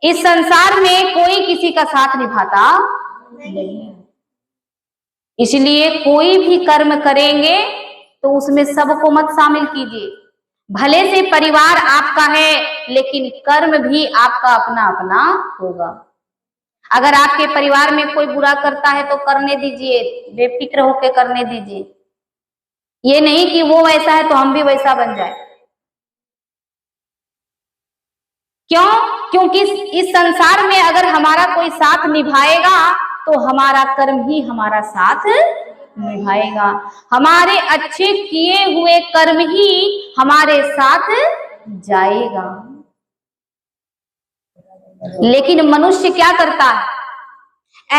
इस संसार में कोई किसी का साथ निभाता नहीं, इसलिए कोई भी कर्म करेंगे तो उसमें सबको मत शामिल कीजिए। भले से परिवार आपका है, लेकिन कर्म भी आपका अपना अपना होगा। अगर आपके परिवार में कोई बुरा करता है तो करने दीजिए, बेफिक्र होकर करने दीजिए। ये नहीं कि वो वैसा है तो हम भी वैसा बन जाए। क्यों? क्योंकि इस संसार में अगर हमारा कोई साथ निभाएगा तो हमारा कर्म ही हमारा साथ निभाएगा। हमारे अच्छे किए हुए कर्म ही हमारे साथ जाएगा। लेकिन मनुष्य क्या करता है?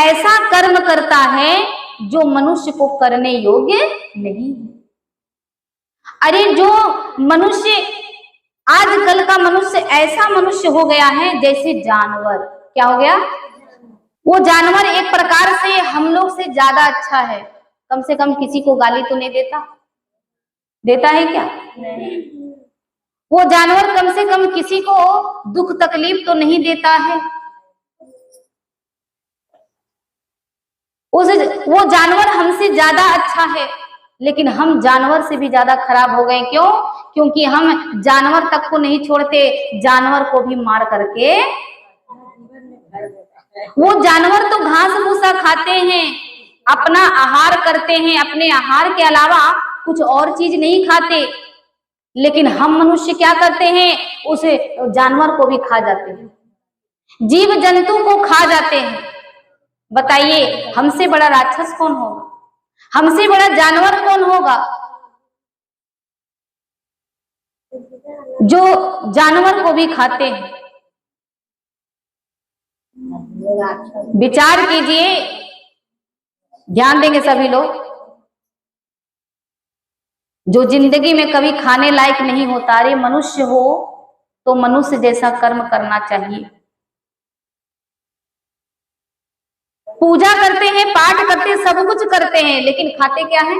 ऐसा कर्म करता है जो मनुष्य को करने योग्य नहीं। अरे जो मनुष्य, आजकल का मनुष्य ऐसा मनुष्य हो गया है जैसे जानवर। क्या हो गया? वो जानवर एक प्रकार से हम लोग से ज्यादा अच्छा है। कम से कम किसी को गाली तो नहीं देता, देता है क्या? नहीं। वो जानवर कम से कम किसी को दुख तकलीफ तो नहीं देता है। वो जानवर हमसे ज्यादा अच्छा है, लेकिन हम जानवर से भी ज्यादा खराब हो गए। क्यों? क्योंकि हम जानवर तक को नहीं छोड़ते, जानवर को भी मार करके। वो जानवर तो घास भूसा खाते हैं, अपना आहार करते हैं, अपने आहार के अलावा कुछ और चीज नहीं खाते। लेकिन हम मनुष्य क्या करते हैं? उस जानवर को भी खा जाते हैं, जीव जंतु को खा जाते हैं। बताइए, हमसे बड़ा राक्षस कौन होगा? हमसे बड़ा जानवर कौन होगा? जो जानवर को भी खाते हैं। विचार कीजिए, ध्यान देंगे सभी लोग। जो जिंदगी में कभी खाने लायक नहीं होता, अरे मनुष्य हो तो मनुष्य जैसा कर्म करना चाहिए। पूजा करते हैं, पाठ करते हैं, सब कुछ करते हैं, लेकिन खाते क्या है?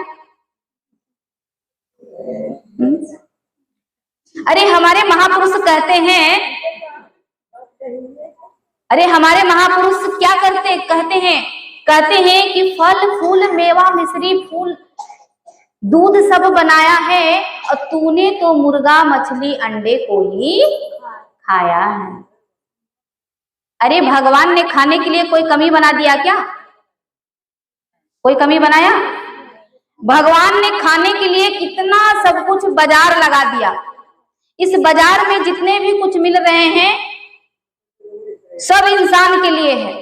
अरे हमारे महापुरुष कहते हैं, अरे हमारे महापुरुष क्या करते कहते हैं कि फल फूल मेवा मिश्री फूल दूध सब बनाया है, और तूने तो मुर्गा मछली अंडे को ही खाया है। अरे भगवान ने खाने के लिए कोई कमी बना दिया क्या? कोई कमी बनाया? भगवान ने खाने के लिए कितना सब कुछ बाजार लगा दिया। इस बाजार में जितने भी कुछ मिल रहे हैं सब इंसान के लिए है।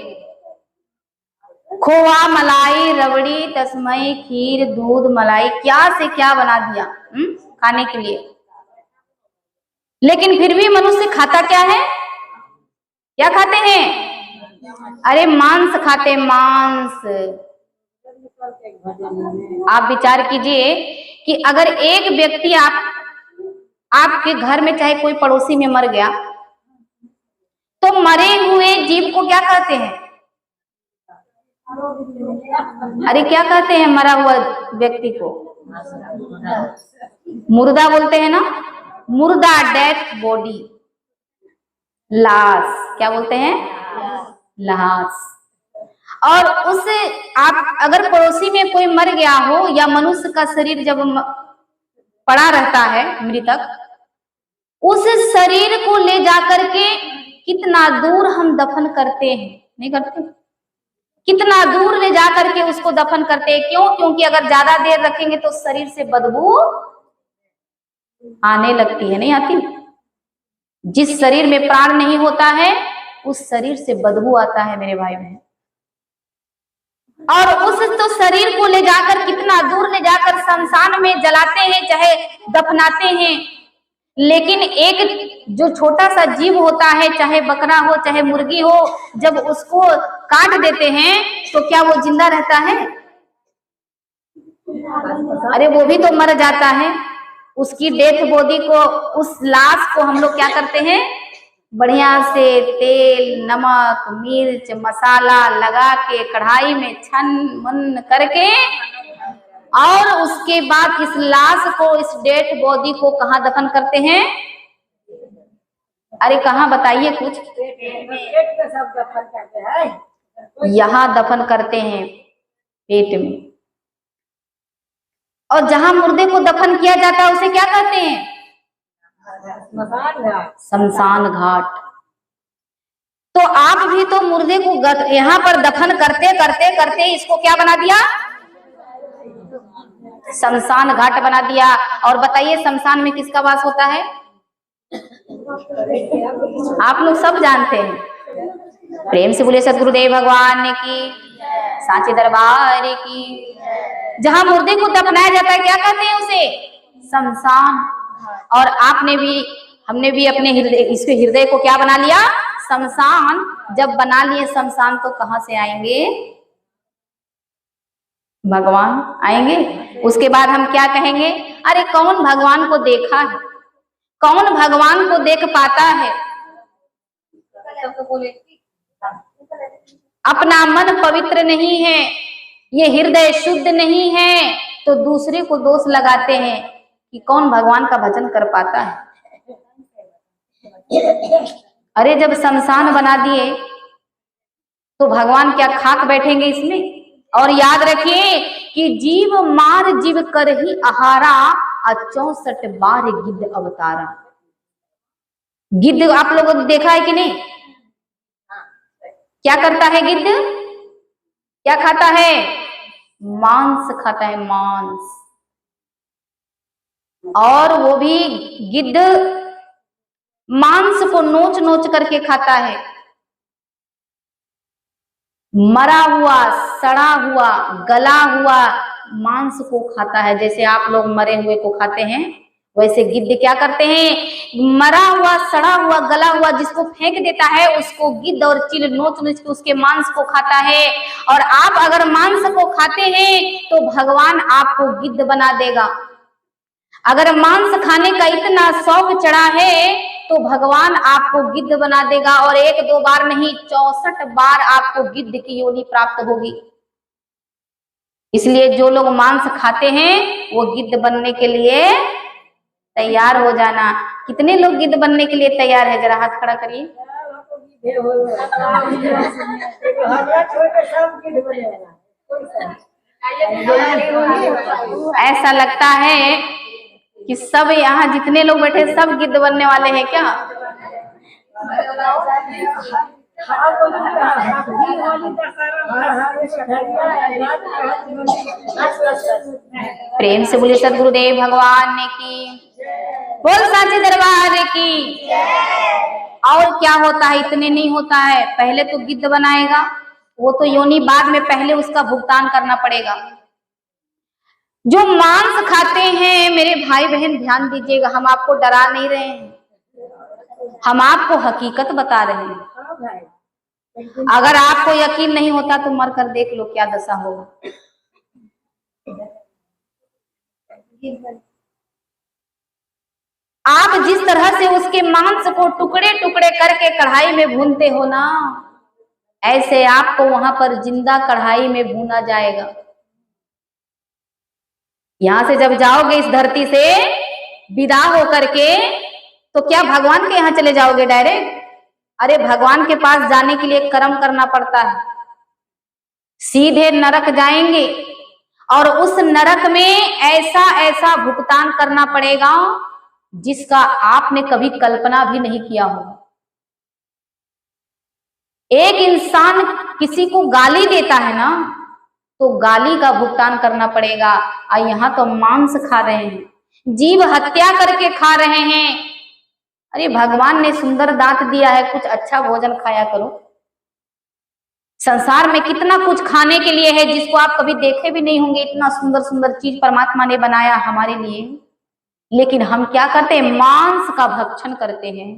खोआ मलाई रबड़ी तस्मई खीर दूध मलाई, क्या से क्या बना दिया खाने के लिए। लेकिन फिर भी मनुष्य खाता क्या है? क्या खाते हैं? अरे मांस खाते, मांस। आप विचार कीजिए कि अगर एक व्यक्ति आपके घर में चाहे कोई पड़ोसी में मर गया, तो मरे हुए जीव को क्या कहते हैं? अरे क्या कहते हैं मरा हुआ व्यक्ति को? मुर्दा बोलते हैं ना, मुर्दा, डेथ बॉडी, लाश। क्या बोलते हैं? लाश। और उस आप अगर पड़ोसी में कोई मर गया हो, या मनुष्य का शरीर जब पड़ा रहता है मृतक, उस शरीर को ले जाकर के कितना दूर हम दफन करते हैं, नहीं करते? कितना दूर ले जाकर के उसको दफन करते हैं। क्यों? क्योंकि अगर ज्यादा देर रखेंगे तो शरीर से बदबू आने लगती है, नहीं आती? जिस शरीर में प्राण नहीं होता है उस शरीर से बदबू आता है मेरे भाई बहन। और उस तो शरीर को ले जाकर कितना दूर ले जाकर शमशान में जलाते हैं, चाहे दफनाते हैं। लेकिन एक जो छोटा सा जीव होता है, चाहे बकरा हो चाहे मुर्गी हो, जब उसको काट देते हैं तो क्या वो जिंदा रहता है? अरे वो भी तो मर जाता है। उसकी डेथ बॉडी को, उस लाश को हम लोग क्या करते हैं? बढ़िया से तेल नमक मिर्च मसाला लगा के कढ़ाई में छन मन करके, और उसके बाद इस लाश को, इस डेड बॉडी को कहाँ दफन करते हैं? अरे कहाँ बताइए कुछ। पेट में सब दफन करते हैं, यहाँ दफन करते हैं पेट में। और जहां मुर्दे को दफन किया जाता है उसे क्या कहते हैं? स्मशान घाट। शमशान घाट। तो आप भी तो मुर्दे को यहाँ पर दफन करते करते करते इसको क्या बना दिया? शमशान घाट बना दिया। और बताइए शमशान में किसका वास होता है? आप लोग सब जानते हैं। प्रेम से बोले सदगुरुदेव भगवान की, सांचे दरबार की। जहां मुर्दे को दफनाया जाता है क्या कहते हैं उसे? शमशान। और आपने भी हमने भी अपने हृदय, इसके हृदय को क्या बना लिया? शमशान। जब बना लिए शमशान तो कहां से आएंगे? भगवान आएंगे। उसके बाद हम क्या कहेंगे? अरे कौन भगवान को देखा है? कौन भगवान को देख पाता है? अपना मन पवित्र नहीं है, ये हृदय शुद्ध नहीं है, तो दूसरे को दोष लगाते हैं कि कौन भगवान का भजन कर पाता है। अरे जब शमशान बना दिए तो भगवान क्या खाक बैठेंगे इसमें? और याद रखिए कि जीव मार जीव कर ही आहारा, 64 बार गिद्ध अवतारा। गिद्ध आप लोगों ने देखा है कि नहीं? क्या करता है गिद्ध? क्या खाता है? मांस खाता है, मांस। और वो भी गिद्ध मांस को नोच नोच करके खाता है। मरा हुआ, सड़ा हुआ, गला हुआ मांस को खाता है। जैसे आप लोग मरे हुए को खाते हैं, वैसे गिद्ध क्या करते हैं? मरा हुआ, सड़ा हुआ, गला हुआ जिसको फेंक देता है उसको गिद्ध और चील नोच नोच के उसके मांस को खाता है। और आप अगर मांस को खाते हैं तो भगवान आपको गिद्ध बना देगा। अगर मांस खाने का इतना शौक चढ़ा है तो भगवान आपको गिद्ध बना देगा। और 1-2 बार नहीं, 64 बार आपको गिद्ध की योनि प्राप्त होगी। इसलिए जो लोग मांस खाते हैं वो गिद्ध बनने के लिए तैयार हो जाना। कितने लोग गिद्ध बनने के लिए तैयार है? जरा हाथ खड़ा करिए। ऐसा लगता है कि सब यहाँ जितने लोग बैठे सब गिद्ध बनने वाले हैं क्या? प्रेम से बोले सदगुरुदेव भगवान ने की, बोल सांचे दरबार की। और क्या होता है? इतने नहीं होता है, पहले तो गिद्ध बनाएगा, वो तो योनि बाद में, पहले उसका भुगतान करना पड़ेगा। जो मांस खाते हैं मेरे भाई बहन ध्यान दीजिएगा, हम आपको डरा नहीं रहे हैं, हम आपको हकीकत बता रहे हैं। अगर आपको यकीन नहीं होता तो मर कर देख लो क्या दशा होगा। आप जिस तरह से उसके मांस को टुकड़े टुकड़े करके कढ़ाई में भूनते हो ना, ऐसे आपको वहां पर जिंदा कढ़ाई में भूना जाएगा। यहां से जब जाओगे इस धरती से विदा होकर के, तो क्या भगवान के यहाँ चले जाओगे डायरेक्ट? अरे भगवान के पास जाने के लिए कर्म करना पड़ता है। सीधे नरक जाएंगे और उस नरक में ऐसा ऐसा भुगतान करना पड़ेगा जिसका आपने कभी कल्पना भी नहीं किया होगा। एक इंसान किसी को गाली देता है ना, तो गाली का भुगतान करना पड़ेगा। और यहाँ तो मांस खा रहे हैं, जीव हत्या करके खा रहे हैं। अरे भगवान ने सुंदर दांत दिया है, कुछ अच्छा भोजन खाया करो। संसार में कितना कुछ खाने के लिए है जिसको आप कभी देखे भी नहीं होंगे। इतना सुंदर सुंदर चीज परमात्मा ने बनाया हमारे लिए, लेकिन हम क्या करते हैं? मांस का भक्षण करते हैं।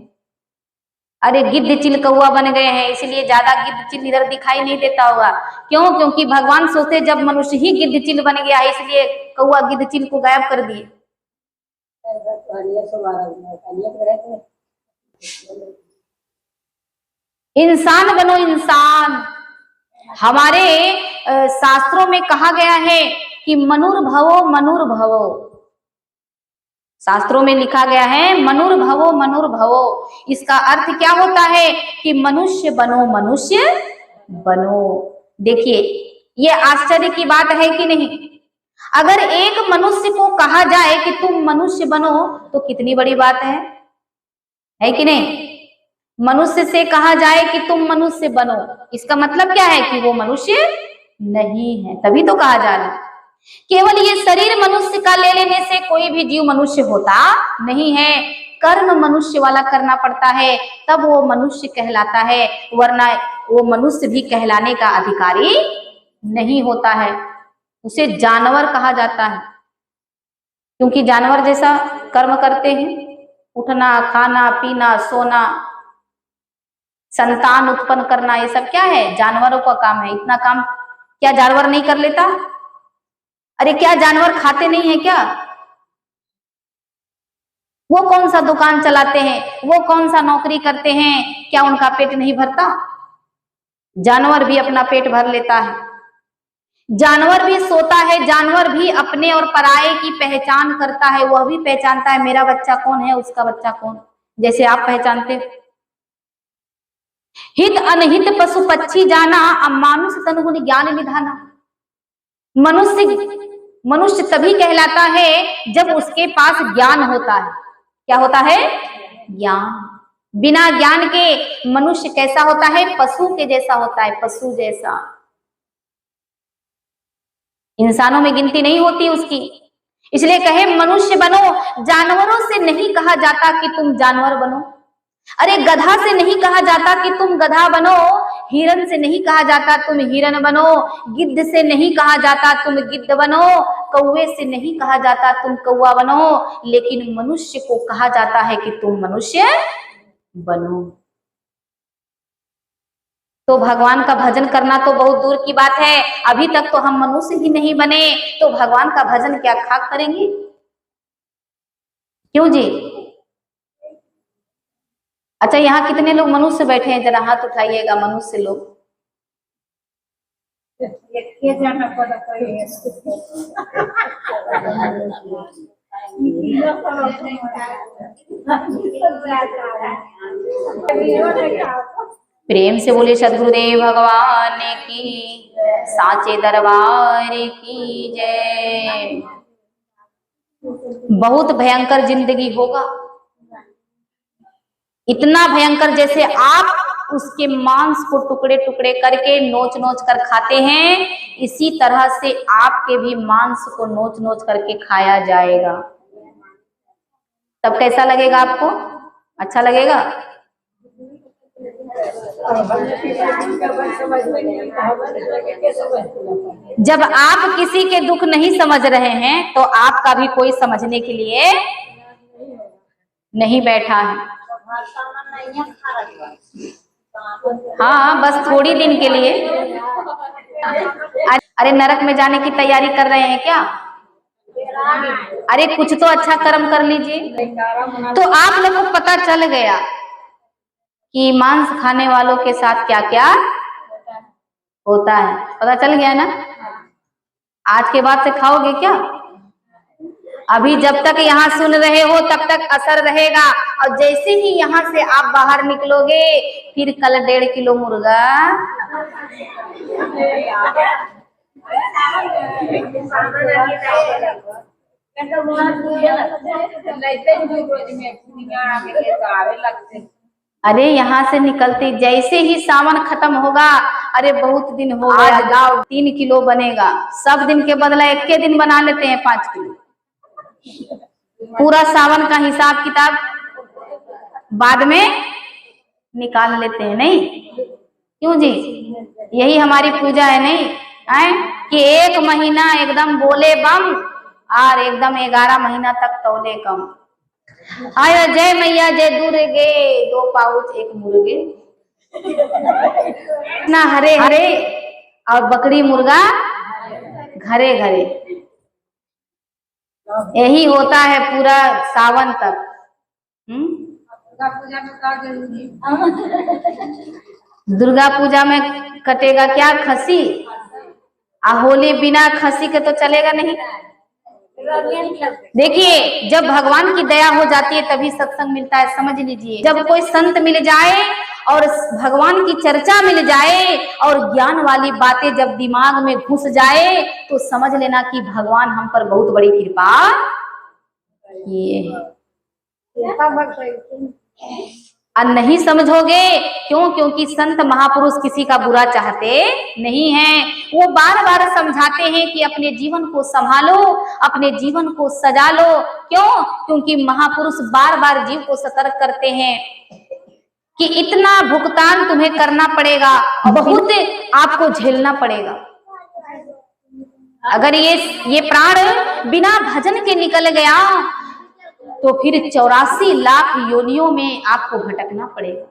अरे गिद्ध चिल कौआ बन गए हैं, इसलिए ज्यादा गिद्ध चिल इधर दिखाई नहीं देता होगा। क्यों? क्योंकि भगवान सोचते जब मनुष्य ही गिद्ध चिल बन गया है, इसलिए कौआ गिद्ध चिल को गायब कर दिए। इंसान बनो, इंसान। हमारे शास्त्रों में कहा गया है कि मनुर्भवो मनुर्भवो, शास्त्रों में लिखा गया है मनुर्भवो मनुर्भवो। इसका अर्थ क्या होता है कि मनुष्य बनो, मनुष्य बनो। देखिए ये आश्चर्य की बात है कि नहीं? अगर एक मनुष्य को कहा जाए कि तुम मनुष्य बनो तो कितनी बड़ी बात है कि नहीं? मनुष्य से कहा जाए कि तुम मनुष्य बनो, इसका मतलब क्या है कि वो मनुष्य नहीं है, तभी तो कहा जा रहा है। केवल ये शरीर मनुष्य का ले लेने से कोई भी जीव मनुष्य होता नहीं है। कर्म मनुष्य वाला करना पड़ता है, तब वो मनुष्य कहलाता है, वरना वो मनुष्य भी कहलाने का अधिकारी नहीं होता है। उसे जानवर कहा जाता है, क्योंकि जानवर जैसा कर्म करते हैं, उठना, खाना, पीना, सोना, संतान उत्पन्न करना, ये सब क्या है? जानवरों का काम है। इतना काम क्या जानवर नहीं कर लेता? अरे क्या जानवर खाते नहीं है क्या? वो कौन सा दुकान चलाते हैं, वो कौन सा नौकरी करते हैं, क्या उनका पेट नहीं भरता? जानवर भी अपना पेट भर लेता है, जानवर भी सोता है, जानवर भी अपने और पराये की पहचान करता है। वह भी पहचानता है मेरा बच्चा कौन है, उसका बच्चा कौन, जैसे आप पहचानते हो। हित अनहित पशु पक्षी जाना, अब मानुष तन गुण ज्ञान निधाना। मनुष्य तभी कहलाता है जब उसके पास ज्ञान होता है। क्या होता है? ज्ञान। बिना ज्ञान के मनुष्य कैसा होता है? पशु के जैसा होता है, पशु जैसा। इंसानों में गिनती नहीं होती उसकी, इसलिए कहे मनुष्य बनो। जानवरों से नहीं कहा जाता कि तुम जानवर बनो। अरे गधा से नहीं कहा जाता कि तुम गधा बनो, हिरन से नहीं कहा जाता तुम हिरन बनो, गिद्ध से नहीं कहा जाता तुम गिद्ध बनो, कौवे से नहीं कहा जाता तुम कौवा बनो, लेकिन मनुष्य को कहा जाता है कि तुम मनुष्य बनो। तो भगवान का भजन करना तो बहुत दूर की बात है। अभी तक तो हम मनुष्य ही नहीं बने, तो भगवान का भजन क्या खाक करेंगे? क्यों जी? अच्छा, यहाँ कितने लोग मनुष्य बैठे हैं? जरा हाथ उठाइएगा मनुष्य लोग। प्रेम से बोले सद्गुरुदेव भगवान की, साचे दरबार की जय। बहुत भयंकर जिंदगी होगा, इतना भयंकर जैसे आप उसके मांस को टुकड़े टुकड़े करके नोच नोच कर खाते हैं, इसी तरह से आपके भी मांस को नोच नोच करके खाया जाएगा। तब कैसा लगेगा आपको? अच्छा लगेगा? जब आप किसी के दुख नहीं समझ रहे हैं तो आपका भी कोई समझने के लिए नहीं बैठा है। हाँ, बस थोड़ी दिन के लिए। अरे नरक में जाने की तैयारी कर रहे हैं क्या? अरे कुछ तो अच्छा कर्म कर लीजिए। तो आप लोग को पता चल गया कि मांस खाने वालों के साथ क्या क्या होता है, पता चल गया ना? आज के बाद से खाओगे क्या? अभी जब तक यहाँ सुन रहे हो तब तक असर रहेगा, और जैसे ही यहाँ से आप बाहर निकलोगे फिर कल 1.5 किलो मुर्गा अरे यहाँ से निकलते जैसे ही सावन खत्म होगा, अरे बहुत दिन हो गया, आज लाओ 3 किलो बनेगा। सब दिन के बदला एक के दिन बना लेते हैं 5 किलो। पूरा सावन का हिसाब किताब बाद में निकाल लेते हैं, नहीं? क्यों जी? यही हमारी पूजा है, नहीं है कि 1 महीना एकदम बोले बम और एकदम 11 महीना तक तौले कम। आयो जय मैया जय दुर्गे, 2 पाउच 1 मुर्गे ना, हरे हरे और बकरी मुर्गा घरे घरे। यही होता है पूरा सावन तक। दुर्गा पूजा में कटेगा क्या? खसी। आ होली बिना खसी के तो चलेगा नहीं। देखिए, जब भगवान की दया हो जाती है तभी सत्संग मिलता है, समझ लीजिए। जब कोई संत मिल जाए और भगवान की चर्चा मिल जाए और ज्ञान वाली बातें जब दिमाग में घुस जाए तो समझ लेना कि भगवान हम पर बहुत बड़ी कृपा किए हैं। और नहीं समझोगे क्यों? क्योंकि संत महापुरुष किसी का बुरा चाहते नहीं हैं। वो बार बार समझाते हैं कि अपने जीवन को संभालो, अपने जीवन को सजा लो। क्यों? क्योंकि महापुरुष बार बार जीव को सतर्क करते हैं कि इतना भुगतान तुम्हें करना पड़ेगा, बहुत आपको झेलना पड़ेगा। अगर ये प्राण बिना भजन के निकल गया तो फिर 84 लाख योनियों में आपको भटकना पड़ेगा।